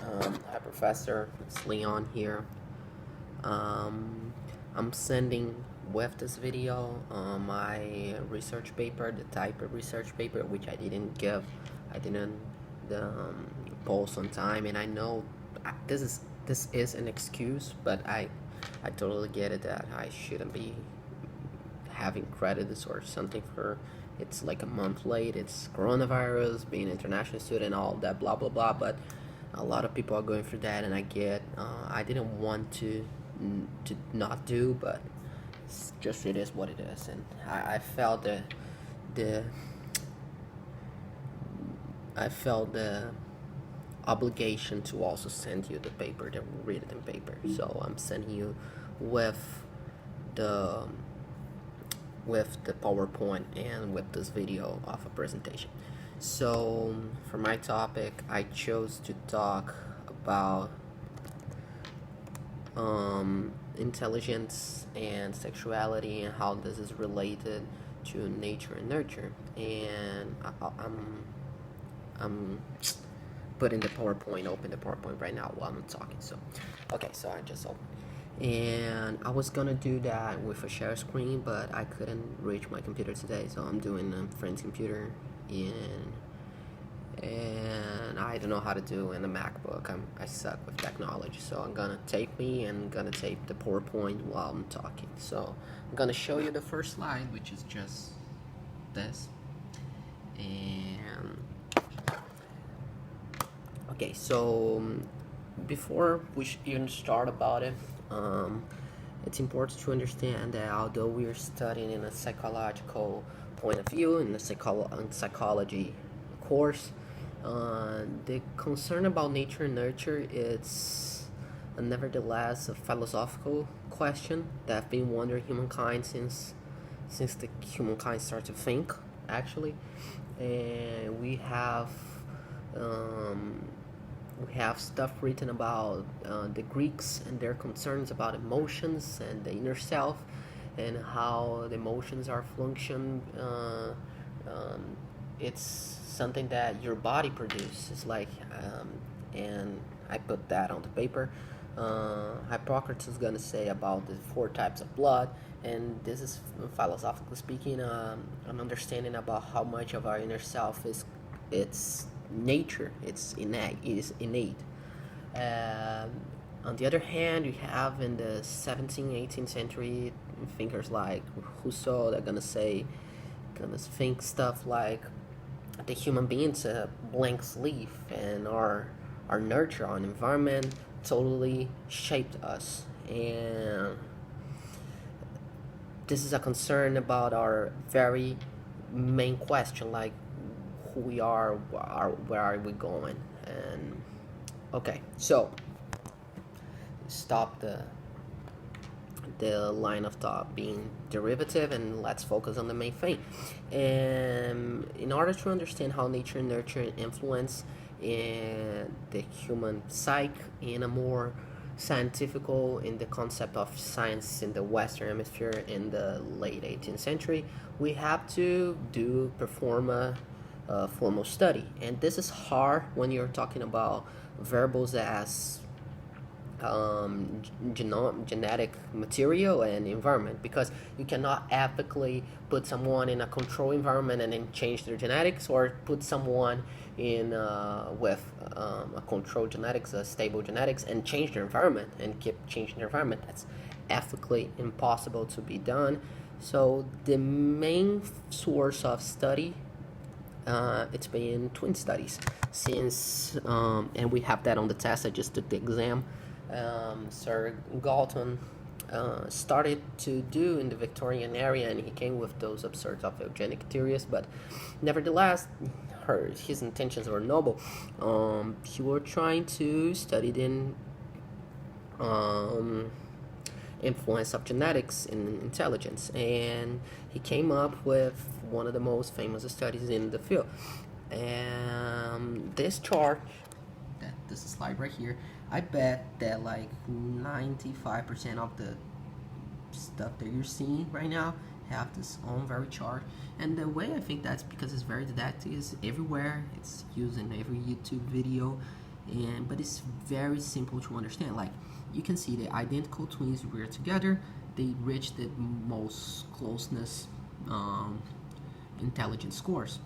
Hi, Professor. It's Leon here. Um, I'm sending with this video my research paper, the type of research paper, which I didn't um, post on time, and I know this is an excuse, but I totally get it that I shouldn't be having credits or something for. It's like a month late. It's coronavirus, being an international student, all that blah blah blah. But a lot of people are going through that, and I get. I didn't want to not do, but it's just it is what it is, and I felt the I felt the obligation to also send you the paper, the written paper. So I'm sending you with the with the PowerPoint and with this video of a presentation. So for my topic, I chose to talk about intelligence and sexuality and how this is related to nature and nurture. And I'm putting the PowerPoint, open the PowerPoint right now while I'm talking. So, okay, so I just opened. And I was gonna do that with a share screen, but I couldn't reach my computer today, so I'm doing a friend's computer, and I don't know how to do in a MacBook. I suck with technology, so I'm gonna tape me and gonna tape the PowerPoint while I'm talking. So I'm gonna show you the first slide, which is just this, and okay, so before we even start about it, it's important to understand that although we are studying in a psychological point of view in the psychology course, the concern about nature and nurture is nevertheless a philosophical question that have been wondering humankind since the humankind started to think, actually, and we have stuff written about the Greeks and their concerns about emotions and the inner self, and how the emotions are function. It's something that your body produces, and I put that on the paper. Hippocrates is gonna say about the four types of blood, and this is philosophically speaking, an understanding about how much of our inner self is it's nature, it's innate. Um, on the other hand, you have in the 17th, 18th century thinkers like Rousseau that gonna think stuff like the human being's a blank slate, and our nurture, our environment totally shaped us, and this is a concern about our very main question, like who we are, where are we going, and okay, so stop the line of thought being derivative, and let's focus on the main thing. And in order to understand how nature and nurture influence in the human psyche in a more scientifical, in the concept of science in the Western Hemisphere in the late 18th century, we have to perform a formal study, and this is hard when you're talking about variables as genetic material and environment, because you cannot ethically put someone in a control environment and then change their genetics, or put someone in with a controlled genetics, a stable genetics, and change their environment and keep changing their environment. That's ethically impossible to be done. So the main source of study, it's been twin studies since, and we have that on the test. I just took the exam. Sir Galton started to do in the Victorian area, and he came with those absurd of eugenic theories, but nevertheless, his intentions were noble. He was trying to study the um, influence of genetics in intelligence, and he came up with one of the most famous studies in the field. And this chart, this slide right here, I bet that like 95% of the stuff that you're seeing right now have this own very chart. And the way I think that's because it's very didactic, is everywhere, it's used in every YouTube video, but it's very simple to understand. Like you can see the identical twins were together, they reached the most closeness intelligence scores.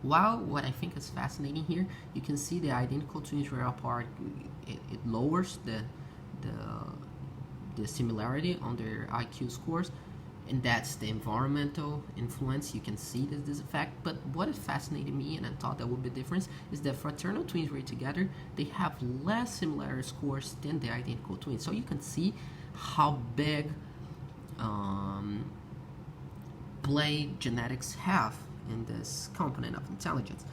While what I think is fascinating here, you can see the identical twins were apart. It lowers the the similarity on their IQ scores, and that's the environmental influence. You can see this effect. But what fascinated me, and I thought that would be the difference, is that fraternal twins were together, they have less similar scores than the identical twins. So you can see how big play genetics have in this component of intelligence.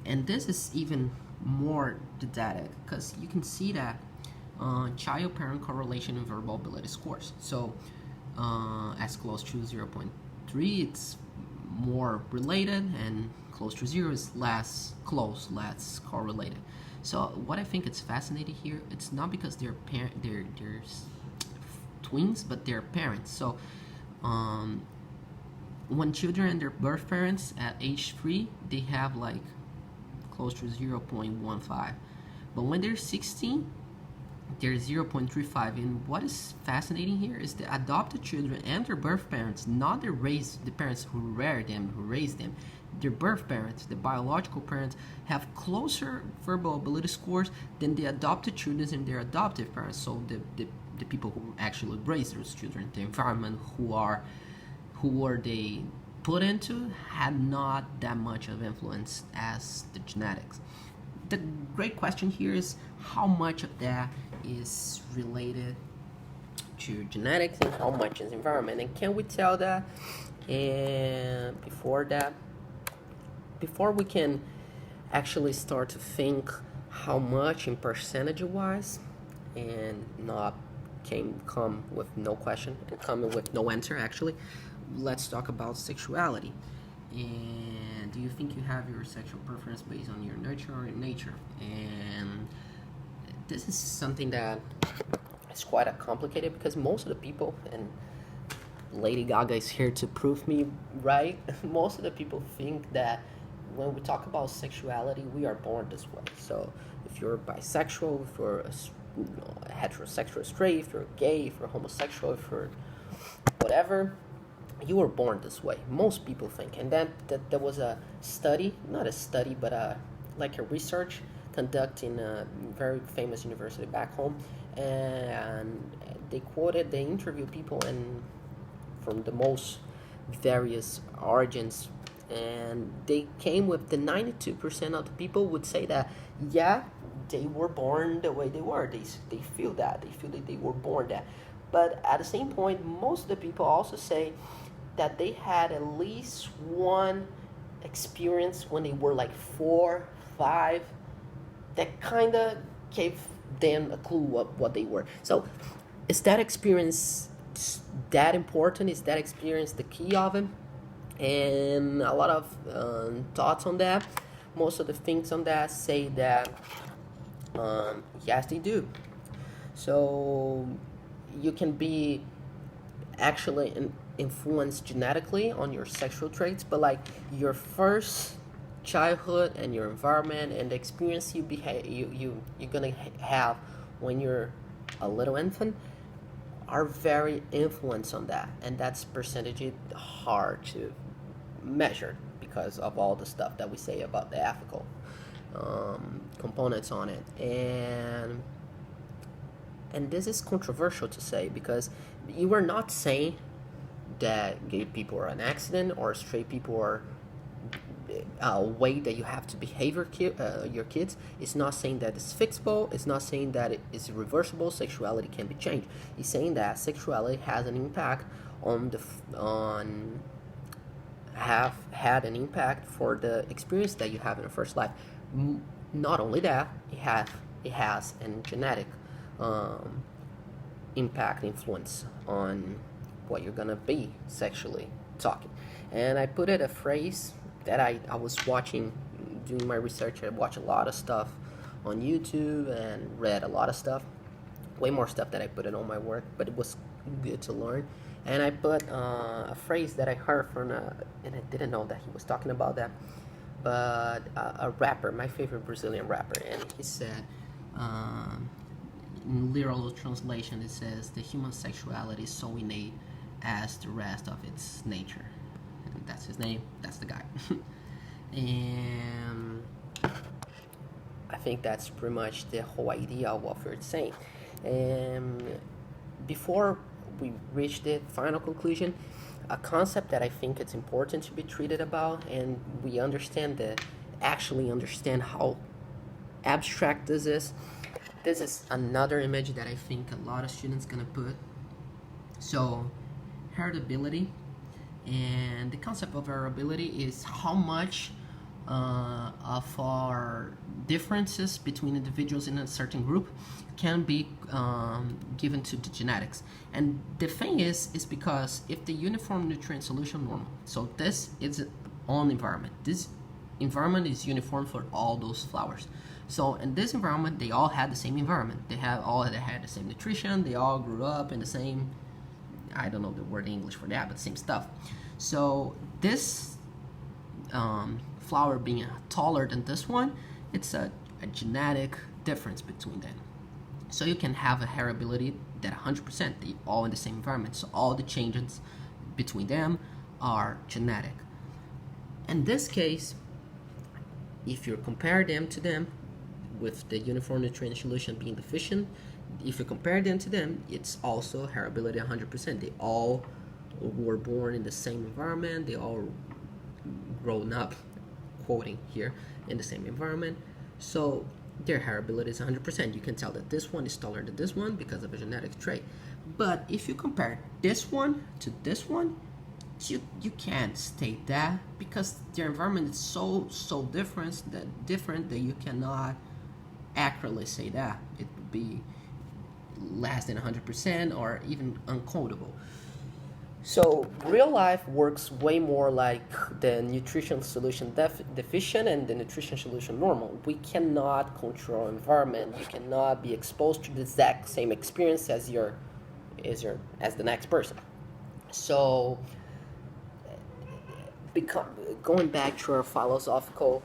And this is even more didactic because you can see that child-parent correlation in verbal ability scores. So as close to 0.3, it's more related, and close to 0 is less close, less correlated. So what I think it's fascinating here, it's not because they're twins, but they're parents. So when children and their birth parents at age 3, they have like close to 0.15, but when they're 16, they're 0.35. And what is fascinating here is the adopted children and their birth parents, not the parents who reared them, who raised them. Their birth parents, the biological parents, have closer verbal ability scores than the adopted children and their adoptive parents. So the people who actually raised those children, the environment who were they put into, had not that much of influence as the genetics. The great question here is how much of that is related to genetics and how much is environment, and can we tell that? And before we can actually start to think how much in percentage wise, and not come with no question and come with no answer, actually, let's talk about sexuality. And do you think you have your sexual preference based on your nurture or nature? And this is something that is quite complicated because most of the people, and Lady Gaga is here to prove me right, most of the people think that when we talk about sexuality, we are born this way. So if you're bisexual, if you're a heterosexual straight, if you're gay, if you're homosexual, if you're whatever, you were born this way. Most people think. And then there was a study, not a study, but like a research conducted in a very famous university back home, and they interviewed people from the most various origins, and they came with the 92% of the people would say that, yeah, they were born the way they were. They feel that. They feel that they were born that. But at the same point, most of the people also say that they had at least one experience when they were like 4, 5, that kind of gave them a clue what they were. So is that experience that important? Is that experience the key of it? And a lot of thoughts on that. Most of the things on that say that yes, they do. So you can be actually influenced genetically on your sexual traits, but like your first childhood and your environment and the experience you're gonna have when you're a little infant are very influenced on that, and that's percentage hard to measure because of all the stuff that we say about the ethical components on it. And this is controversial to say because you are not saying that gay people are an accident or straight people are a way that you have to behave your kids. It's not saying that it's fixable. It's not saying that it is reversible. Sexuality can be changed. It's saying that sexuality has an impact have had an impact for the experience that you have in the first life. Not only that, it has a genetic impact, influence on what you're gonna be sexually talking. And I put it a phrase that I was watching, doing my research. I watched a lot of stuff on YouTube and read a lot of stuff, way more stuff that I put it on my work, but it was good to learn. And I put a phrase that I heard from and I didn't know that he was talking about that, but a rapper, my favorite Brazilian rapper, and he said, um, in literal translation, it says the human sexuality is so innate as the rest of its nature. And that's his name. That's the guy. And I think that's pretty much the whole idea of what we're saying. And before we reach the final conclusion, a concept that I think it's important to be treated about, and we actually understand how abstract this is. This is another image that I think a lot of students gonna put. So, heritability, and the concept of heritability is how much of our differences between individuals in a certain group can be given to the genetics. And the thing is because if the uniform nutrient solution normal, so this is on environment. This environment is uniform for all those flowers. So in this environment, they all had the same environment. They had the same nutrition. They all grew up in the same, I don't know the word in English for that, but same stuff. So this flower being taller than this one, it's a genetic difference between them. So you can have a heritability that 100% they all in the same environment. So all the changes between them are genetic. In this case, if you compare them to them, with the uniform nutrient solution being deficient, if you compare them to them, it's also heritability 100%. They all were born in the same environment. They all grown up, quoting here, in the same environment. So their heritability is 100%. You can tell that this one is taller than this one because of a genetic trait. But if you compare this one to this one, you can't state that because their environment is so different that you cannot accurately say that. It would be less than 100% or even unquotable. So real life works way more like the nutrition solution deficient and the nutrition solution normal. We cannot control environment. You cannot be exposed to the exact same experience as the next person. So going back to our philosophical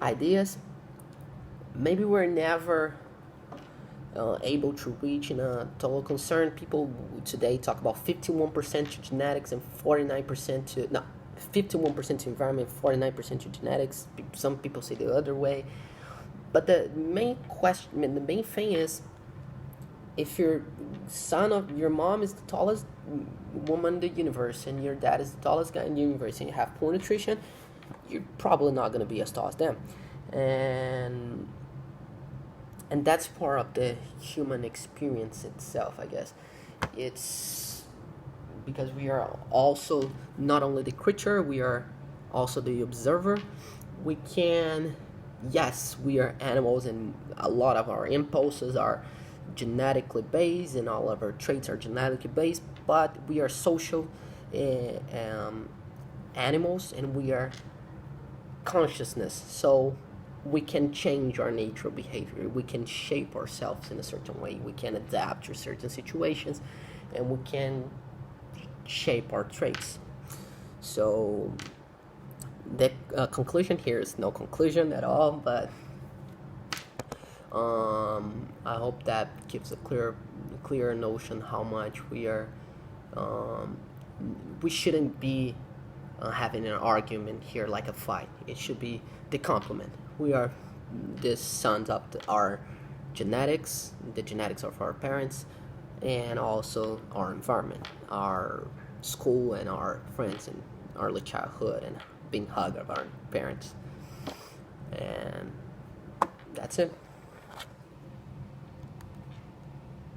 ideas, maybe we're never able to reach in a total concern. People today talk about 51% to genetics and 49% to 51% to environment, 49% to genetics. Some people say the other way. But the main thing is, if your mom is the tallest woman in the universe and your dad is the tallest guy in the universe and you have poor nutrition, you're probably not going to be as tall as them. And that's part of the human experience itself, I guess. It's because we are also not only the creature, we are also the observer. We are animals, and a lot of our impulses are genetically based and all of our traits are genetically based, but we are social animals, and we are consciousness. So we can change our natural behavior. We can shape ourselves in a certain way. We can adapt to certain situations, and we can shape our traits. So the conclusion here is no conclusion at all, but I hope that gives a clear notion how much we are. We shouldn't be having an argument here like a fight. It should be the complement. We are the sons of our genetics, the genetics of our parents, and also our environment, our school, and our friends, and early childhood, and being hugged of our parents. And that's it.